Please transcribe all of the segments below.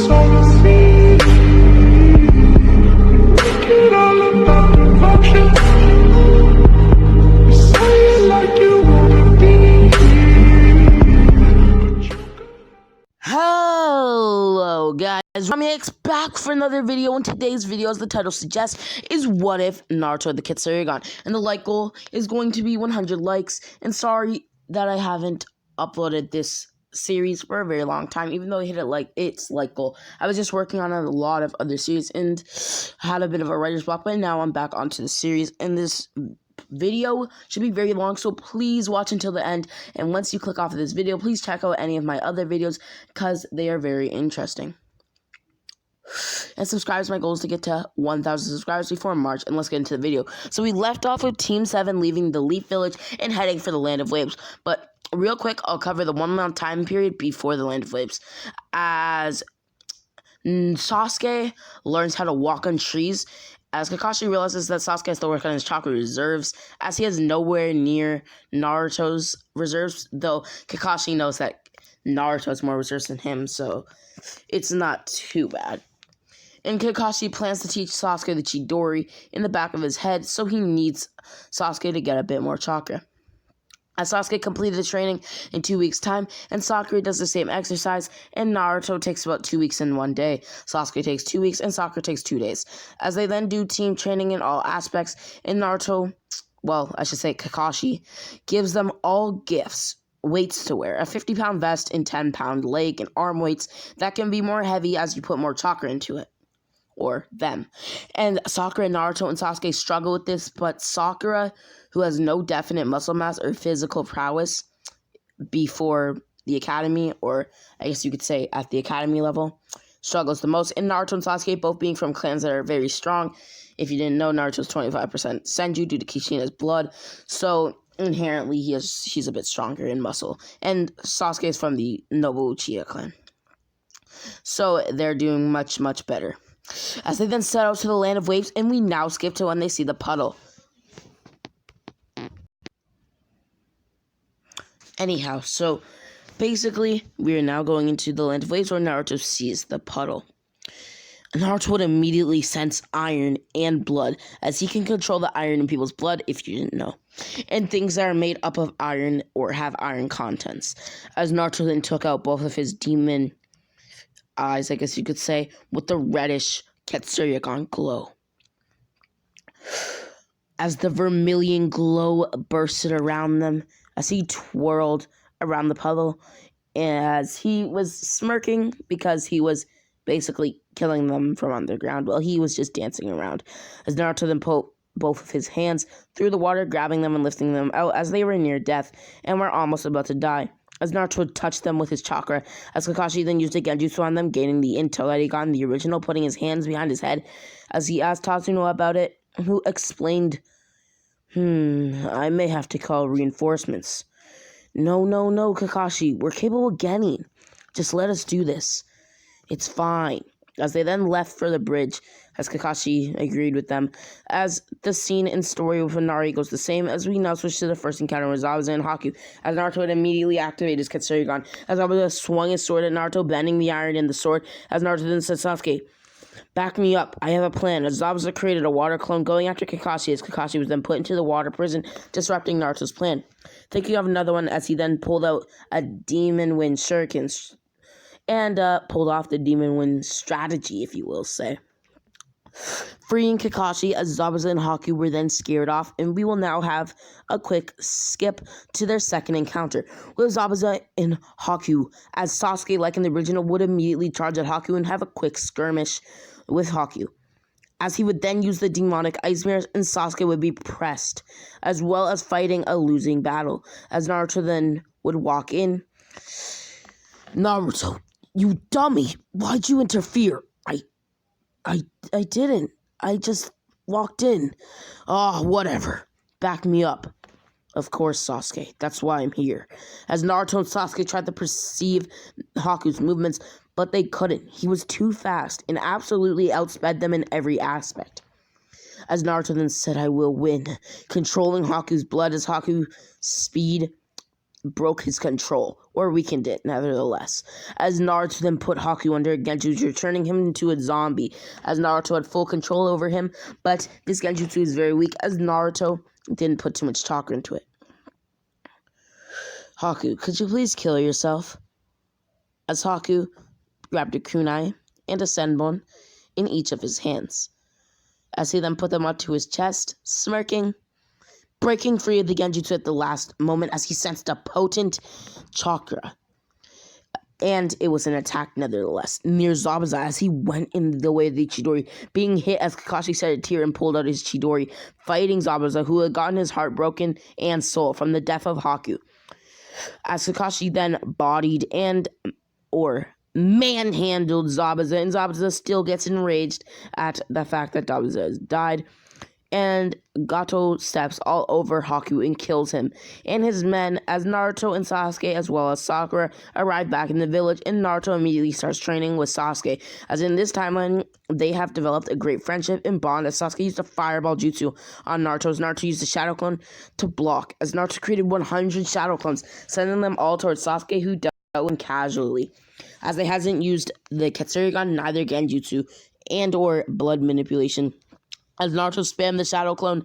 all you see. Make it all about devotion. You say it like you wanna be. Hello guys, I'm X back for another video, and today's video, as the title suggests, is what if Naruto the Ketsuryagan, and the like goal is going to be 100 likes, and sorry that I haven't uploaded this series for a very long time, even though I hit its like goal. I was just working on a lot of other series and had a bit of a writer's block, but now I'm back onto the series, and this video should be very long, so please watch until the end, and once you click off of this video, please check out any of my other videos because they are very interesting. And subscribe. My goal is to get to 1,000 subscribers before March, and let's get into the video. So we left off with Team 7 leaving the Leaf Village and heading for the Land of Waves, but real quick, I'll cover the 1 month time period before the Land of Waves. As Sasuke learns how to walk on trees, as Kakashi realizes that Sasuke has to work on his chakra reserves, as he is nowhere near Naruto's reserves, though Kakashi knows that Naruto has more reserves than him, so it's not too bad. And Kakashi plans to teach Sasuke the Chidori in the back of his head, so he needs Sasuke to get a bit more chakra. As Sasuke completed the training in 2 weeks' time, and Sakura does the same exercise, and Naruto takes about 2 weeks and 1 day. Sasuke takes 2 weeks, and Sakura takes 2 days. As they then do team training in all aspects, and Naruto, well, I should say Kakashi, gives them all gifts. Weights to wear, a 50-pound vest and 10-pound leg and arm weights that can be more heavy as you put more chakra into it. Or them. And Sakura, Naruto, and Sasuke struggle with this, but Sakura, who has no definite muscle mass or physical prowess before the academy, or I guess you could say at the academy level, struggles the most. And Naruto and Sasuke, both being from clans that are very strong. If you didn't know, Naruto's 25% Senju due to Kishina's blood, so inherently he's a bit stronger in muscle. And Sasuke is from the Noble Uchiha clan, so they're doing much, much better. As they then set out to the Land of Waves, and we now skip to when they see the puddle. Anyhow, so basically, we are now going into the Land of Waves where Naruto sees the puddle. Naruto would immediately sense iron and blood, as he can control the iron in people's blood, if you didn't know, and things that are made up of iron or have iron contents. As Naruto then took out both of his demon eyes, I guess you could say, with the reddish Ketsuryagan glow. As the vermilion glow bursted around them, as he twirled around the puddle, as he was smirking because he was basically killing them from underground. Well, he was just dancing around. As Naruto then put both of his hands through the water, grabbing them and lifting them out as they were near death and were almost about to die. As Naruto touched them with his chakra, as Kakashi then used a genjutsu on them, gaining the intel that he got in the original, putting his hands behind his head, as he asked Tatsuno about it, who explained, I may have to call reinforcements. No, Kakashi, we're capable of getting. Just let us do this. It's fine. As they then left for the bridge, as Kakashi agreed with them, as the scene and story with Inari goes the same, as we now switch to the first encounter with Zabuza and Haku, as Naruto would immediately activate his Ketsuryagan, as Zabuza swung his sword at Naruto, bending the iron in the sword, as Naruto then said, Sasuke, back me up, I have a plan, as Zabuza created a water clone going after Kakashi, as Kakashi was then put into the water prison, disrupting Naruto's plan. Thinking of another one, as he then pulled out a Demon Wind Shuriken, and pulled off the Demon Wind strategy, if you will say. Freeing Kakashi, as Zabuza and Haku were then scared off, and we will now have a quick skip to their second encounter with Zabuza and Haku, as Sasuke, like in the original, would immediately charge at Haku and have a quick skirmish with Haku, as he would then use the demonic ice mirrors, and Sasuke would be pressed, as well as fighting a losing battle, as Naruto then would walk in. Naruto, you dummy, why'd you interfere? I didn't. I just walked in. Whatever. Back me up. Of course, Sasuke. That's why I'm here. As Naruto and Sasuke tried to perceive Haku's movements, but they couldn't. He was too fast and absolutely outsped them in every aspect. As Naruto then said, I will win. Controlling Haku's blood as Haku's speed broke his control, or weakened it, nevertheless. As Naruto then put Haku under a genjutsu, turning him into a zombie, as Naruto had full control over him, but this genjutsu is very weak, as Naruto didn't put too much chakra into it. Haku, could you please kill yourself? As Haku grabbed a kunai and a senbon in each of his hands, as he then put them up to his chest, smirking, breaking free of the genjutsu at the last moment as he sensed a potent chakra. And it was an attack nevertheless, near Zabuza as he went in the way of the Chidori, being hit as Kakashi shed a tear and pulled out his Chidori, fighting Zabuza, who had gotten his heart broken and soul from the death of Haku. As Kakashi then bodied or manhandled Zabuza, and Zabuza still gets enraged at the fact that Zabuza has died, and Gato steps all over Haku and kills him and his men as Naruto and Sasuke as well as Sakura arrive back in the village, and Naruto immediately starts training with Sasuke, as in this timeline they have developed a great friendship and bond as Sasuke used a fireball jutsu on Naruto as Naruto used a shadow clone to block, as Naruto created 100 shadow clones, sending them all towards Sasuke, who dealt with him casually, as they hasn't used the Ketsuryagan, neither genjutsu and or blood manipulation, as Naruto spammed the Shadow Clone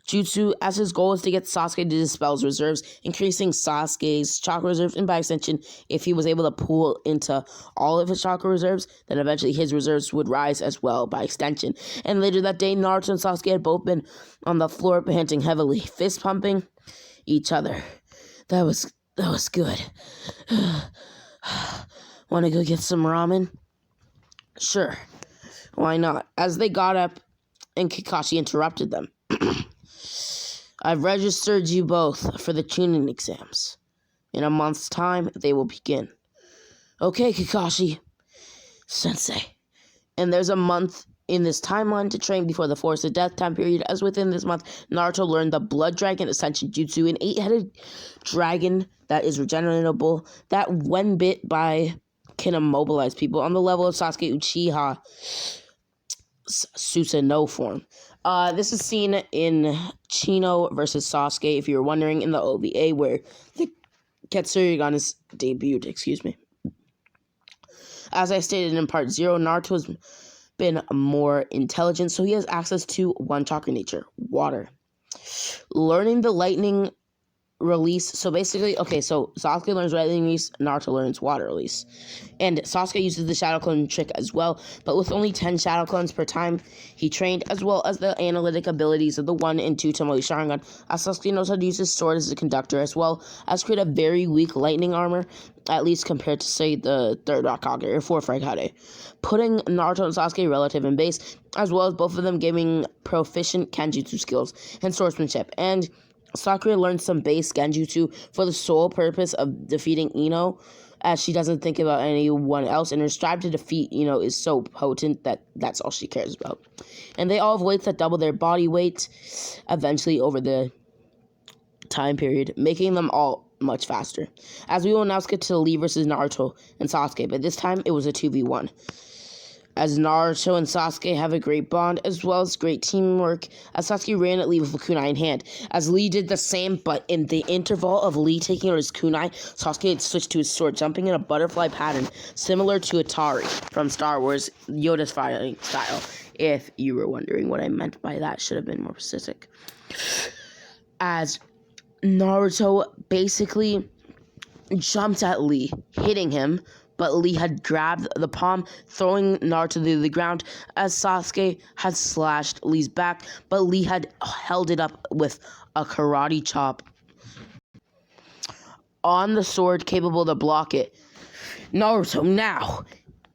Jutsu, as his goal is to get Sasuke to dispel his reserves, increasing Sasuke's chakra reserves, and by extension, if he was able to pull into all of his chakra reserves, then eventually his reserves would rise as well by extension. And later that day, Naruto and Sasuke had both been on the floor panting heavily, fist pumping each other. That was good. Want to go get some ramen? Sure. Why not? As they got up, and Kakashi interrupted them. I've registered you both for the tuning exams. In a month's time, they will begin. Okay, Kakashi. Sensei. And there's a month in this timeline to train before the Force of Death time period, as within this month, Naruto learned the Blood Dragon Ascension Jutsu, an 8-headed dragon that is regeneratable, that when bit by can immobilize people on the level of Sasuke Uchiha Susanoo form. This is seen in Chino versus Sasuke, if you're wondering, in the OVA, where the Ketsuryagan is debuted, As I stated in part 0, Naruto has been more intelligent, so he has access to one chakra nature, water. Learning the lightning release, so basically, so Sasuke learns lightning release, Naruto learns water release. And Sasuke uses the shadow clone trick as well, but with only 10 shadow clones per time he trained, as well as the analytic abilities of the 1 and 2 Tomoe Sharingan, as Sasuke knows how to use his sword as a conductor, as well as create a very weak lightning armor, at least compared to, say, the 3rd Hokage or 4th Hokage, putting Naruto and Sasuke relative in base, as well as both of them giving proficient Kenjutsu skills and swordsmanship. And Sakura learned some base genjutsu for the sole purpose of defeating Ino, as she doesn't think about anyone else, and her strive to defeat Ino is so potent that that's all she cares about. And they all have weights that double their body weight eventually over the time period, making them all much faster. As we will now skip to Lee versus Naruto and Sasuke, but this time it was a 2v1. As Naruto and Sasuke have a great bond, as well as great teamwork, as Sasuke ran at Lee with a kunai in hand, as Lee did the same, but in the interval of Lee taking out his kunai, Sasuke had switched to his sword, jumping in a butterfly pattern, similar to Atari from Star Wars, Yoda's fighting style. If you were wondering what I meant by that, should have been more specific. As Naruto basically jumped at Lee, hitting him, but Lee had grabbed the palm, throwing Naruto to the ground, as Sasuke had slashed Lee's back, but Lee had held it up with a karate chop on the sword, capable to block it. Naruto, now!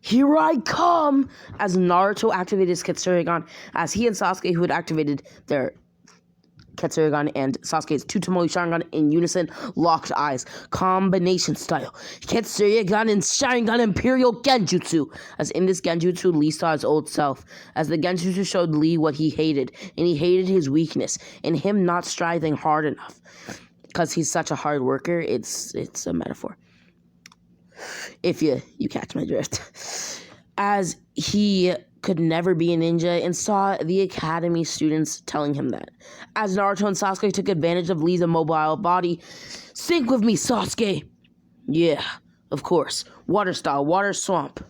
Here I come! As Naruto activated his Ketsuryagan, as he and Sasuke, who had activated their Ketsuryagan and Sasuke's 2 Tomoe Sharingan in unison, locked eyes, combination style, Ketsuryagan and Sharingan Imperial Genjutsu, as in this Genjutsu, Lee saw his old self, as the Genjutsu showed Lee what he hated, and he hated his weakness, and him not striving hard enough, because he's such a hard worker. It's a metaphor, if you catch my drift. As he could never be a ninja and saw the academy students telling him that. As Naruto and Sasuke took advantage of Lee's immobile body, "Sync with me, Sasuke!" "Yeah, of course. Water style, water swamp."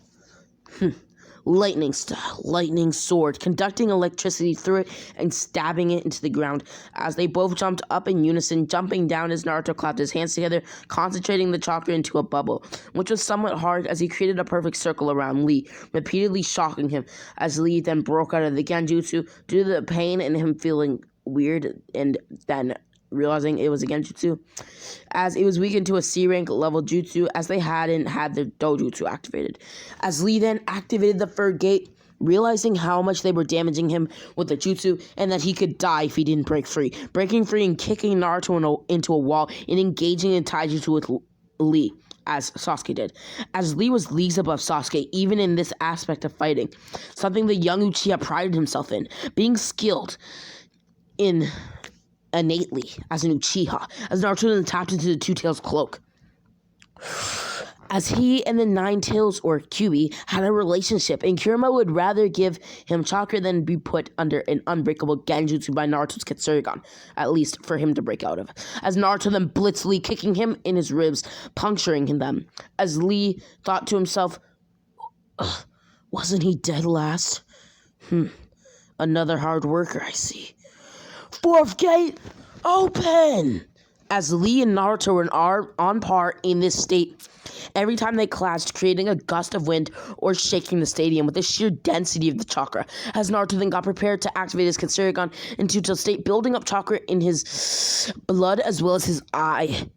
Lightning style, lightning sword, conducting electricity through it and stabbing it into the ground. As they both jumped up in unison, jumping down as Naruto clapped his hands together, concentrating the chakra into a bubble, which was somewhat hard as he created a perfect circle around Lee, repeatedly shocking him, as Lee then broke out of the genjutsu due to the pain and him feeling weird and then realizing it was a genjutsu, as it was weakened to a C rank level jutsu as they hadn't had their dojutsu activated. As Lee then activated the third gate, realizing how much they were damaging him with the jutsu and that he could die if he didn't break free, breaking free and kicking Naruto into a wall and engaging in taijutsu with Lee, as Sasuke did, as Lee was leagues above Sasuke even in this aspect of fighting, something the young Uchiha prided himself in, being skilled in innately as an Uchiha, as Naruto then tapped into the Two Tails cloak. As he and the Nine Tails, or Kyuubi, had a relationship, and Kurama would rather give him chakra than be put under an unbreakable genjutsu by Naruto's Ketsuryagan, at least for him to break out of. As Naruto then blitzed Lee, kicking him in his ribs, puncturing them. As Lee thought to himself, wasn't he dead last? Another hard worker, I see. Fourth gate, open! As Lee and Naruto were on par in this state, every time they clashed, creating a gust of wind or shaking the stadium with the sheer density of the chakra. As Naruto then got prepared to activate his Ketsuryagan in Two Tails state, building up chakra in his blood as well as his eye,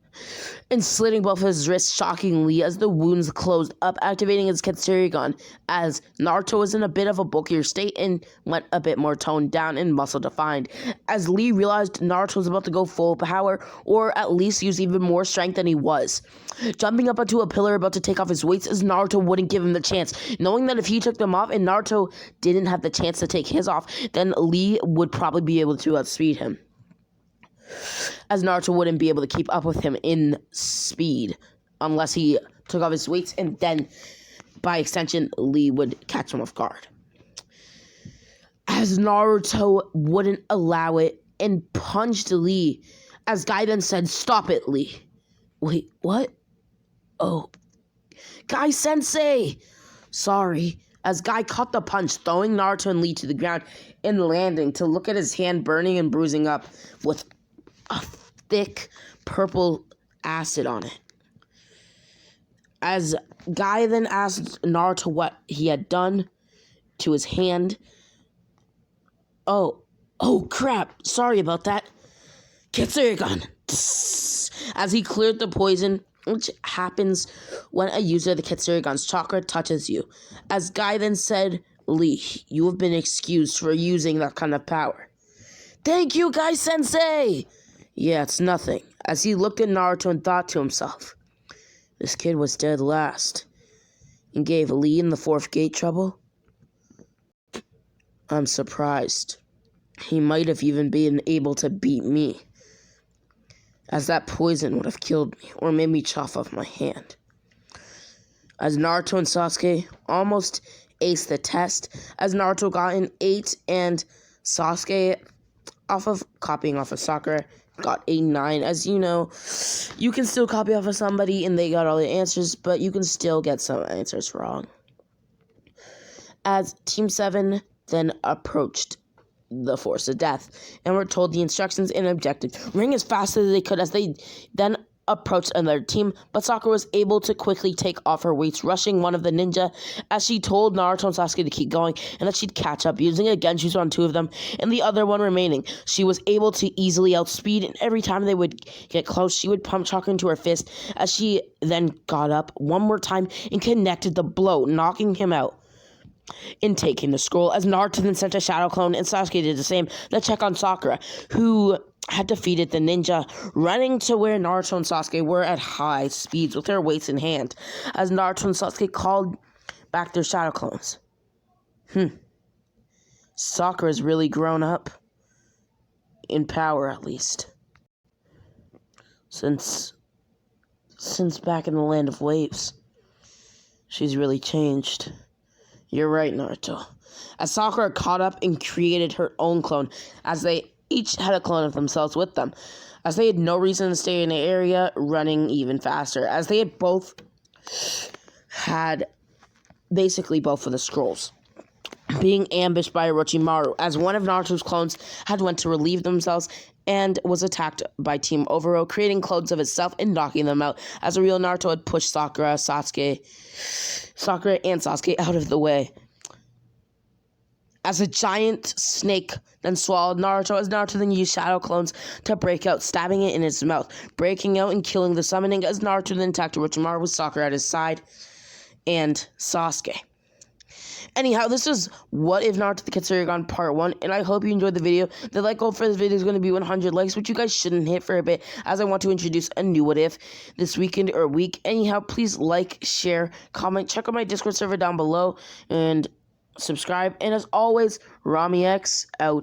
and slitting both of his wrists shockingly as the wounds closed up, activating his Ketsuryagan, as Naruto was in a bit of a bulkier state and went a bit more toned down and muscle defined, as Lee realized Naruto was about to go full power, or at least use even more strength than he was. Jumping up onto a pillar about to take off his weights as Naruto wouldn't give him the chance, knowing that if he took them off and Naruto didn't have the chance to take his off, then Lee would probably be able to outspeed him, as Naruto wouldn't be able to keep up with him in speed unless he took off his weights, and then, by extension, Lee would catch him off guard. As Naruto wouldn't allow it and punched Lee, as Guy then said, "Stop it, Lee." Wait, what? Oh, Guy Sensei! Sorry. As Guy caught the punch, throwing Naruto and Lee to the ground and landing to look at his hand burning and bruising up with a thick purple acid on it. As Guy then asked Naruto what he had done to his hand. Oh crap, sorry about that. Ketsuryagan! As he cleared the poison, which happens when a user of the Ketsuryagan's chakra touches you. As Guy then said, "Lee, you have been excused for using that kind of power." "Thank you, Guy Sensei!" "Yeah, it's nothing." As he looked at Naruto and thought to himself, this kid was dead last and gave Lee in the fourth gate trouble. I'm surprised. He might have even been able to beat me, as that poison would have killed me or made me chop off my hand. As Naruto and Sasuke almost aced the test, as Naruto got an 8 and Sasuke, copying off of Sakura, got a 9. As you know, you can still copy off of somebody and they got all the answers, but you can still get some answers wrong. As Team 7 then approached the Force of Death and were told the instructions and objective, running as fast as they could as they then approached another team, but Sakura was able to quickly take off her weights, rushing one of the ninja as she told Naruto and Sasuke to keep going and that she'd catch up, using a genjutsu on 2 of them and the other one remaining. She was able to easily outspeed, and every time they would get close, she would pump chakra into her fist as she then got up one more time and connected the blow, knocking him out in taking the scroll, as Naruto then sent a shadow clone and Sasuke did the same to check on Sakura, who had defeated the ninja, running to where Naruto and Sasuke were at high speeds with their weights in hand, as Naruto and Sasuke called back their shadow clones. Sakura's really grown up, in power at least, since back in the land of waves. She's really changed. You're right, Naruto. As Sakura caught up and created her own clone, as they each had a clone of themselves with them, as they had no reason to stay in the area, running even faster, as they had both had basically both of the scrolls. Being ambushed by Orochimaru, as one of Naruto's clones had went to relieve themselves and was attacked by Team Overo, creating clones of itself and knocking them out, as a real Naruto had pushed Sakura and Sasuke out of the way. As a giant snake then swallowed Naruto, as Naruto then used shadow clones to break out, stabbing it in its mouth, breaking out and killing the summoning, as Naruto then attacked Orochimaru with Sakura at his side and Sasuke. Anyhow, this is What If Naruto the Ketsuryagan Part 1, and I hope you enjoyed the video. The like goal for this video is going to be 100 likes, which you guys shouldn't hit for a bit, as I want to introduce a new What If this weekend or week. Anyhow, please like, share, comment, check out my Discord server down below, and subscribe. And as always, RamiX out.